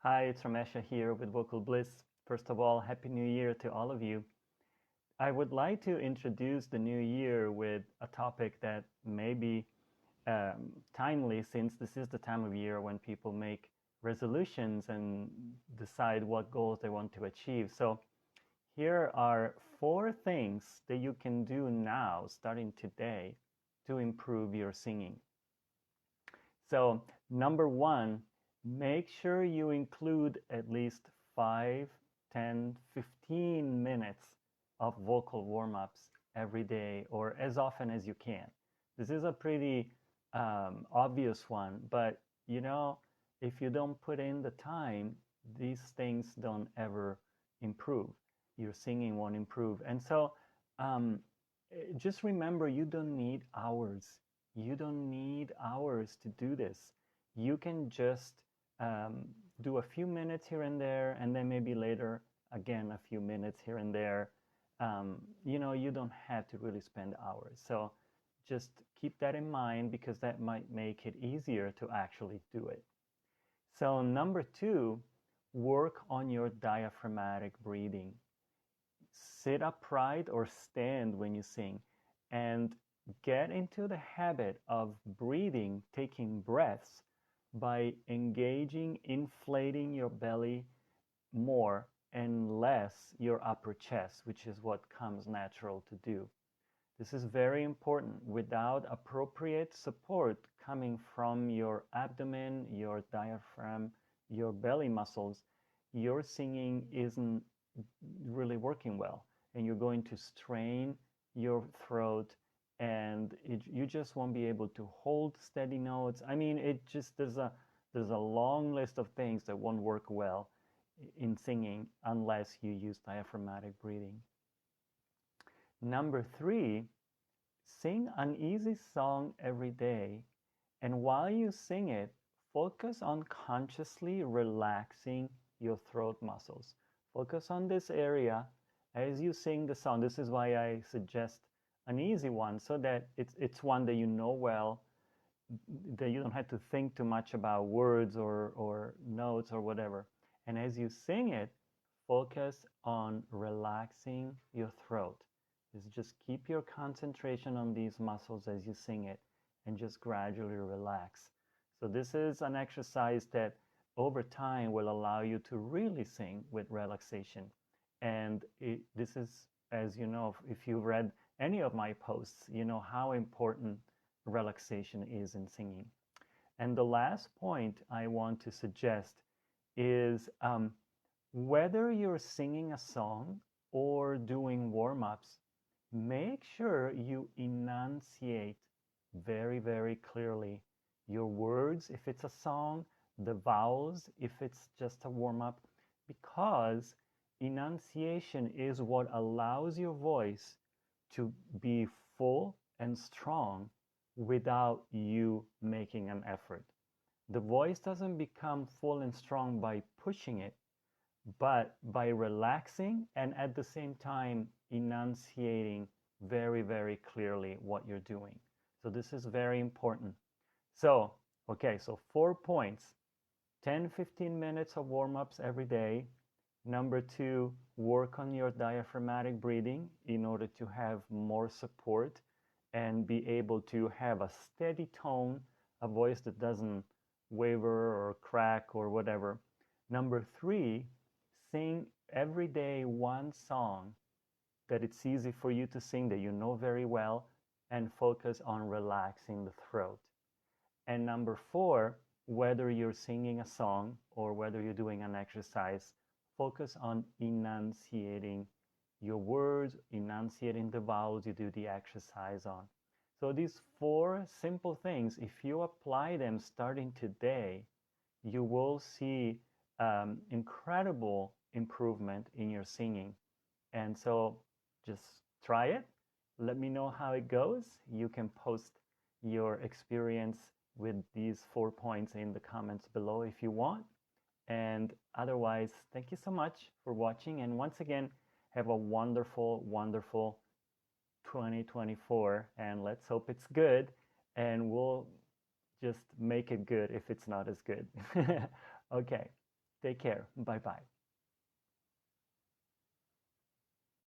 Hi, it's Ramesha here with Vocal Bliss. First of all, Happy New Year to all of you. I would like to introduce the new year with a topic that may be timely, since this is the time of year when people make resolutions and decide what goals they want to achieve. So here are 4 things that you can do now, starting today, to improve your singing. So number 1, make sure you include at least 5, 10, 15 minutes of vocal warm-ups every day or as often as you can. This is a pretty obvious one, but you know, if you don't put in the time, these things don't ever improve. Your singing won't improve. And so just remember, you don't need hours. You don't need hours to do this. You can just do a few minutes here and there, and then maybe later again a few minutes here and there. You know, you don't have to really spend hours. So just keep that in mind, because that might make it easier to actually do it. So number 2, work on your diaphragmatic breathing. Sit upright or stand when you sing, and get into the habit of breathing, taking breaths, by engaging, inflating your belly more and less your upper chest, which is what comes natural to do. This is very important. Without appropriate support coming from your abdomen, your diaphragm, your belly muscles, your singing isn't really working well, and you're going to strain your throat, and you just won't be able to hold steady notes. I mean, there's a long list of things that won't work well in singing unless you use diaphragmatic breathing. Number 3, sing an easy song every day, and while you sing it, focus on consciously relaxing your throat muscles. Focus on this area as you sing the song. This is why I suggest an easy one, so that it's one that you know well, that you don't have to think too much about words or notes or whatever. And as you sing it, focus on relaxing your throat. Just keep your concentration on these muscles as you sing it, and just gradually relax. So this is an exercise that over time will allow you to really sing with relaxation. And this is, as you know, if you've read any of my posts, you know how important relaxation is in singing. And the last point I want to suggest is whether you're singing a song or doing warm-ups, make sure you enunciate very, very clearly your words if it's a song, the vowels if it's just a warm-up, because enunciation is what allows your voice to be full and strong without you making an effort. The voice doesn't become full and strong by pushing it, but by relaxing and at the same time enunciating very, very clearly what you're doing. So this is very important. So, okay, so 4 points. 10-15 minutes of warm-ups every day. Number 2, work on your diaphragmatic breathing in order to have more support and be able to have a steady tone, a voice that doesn't waver or crack or whatever. Number 3, sing every day one song that it's easy for you to sing, that you know very well, and focus on relaxing the throat. And number 4, whether you're singing a song or whether you're doing an exercise, focus on enunciating your words, enunciating the vowels you do the exercise on. So these 4 simple things, if you apply them starting today, you will see incredible improvement in your singing. And so just try it. Let me know how it goes. You can post your experience with these 4 points in the comments below if you want. And otherwise, thank you so much for watching. And once again, have a wonderful, wonderful 2024. And let's hope it's good. And we'll just make it good if it's not as good. Okay. Take care. Bye bye.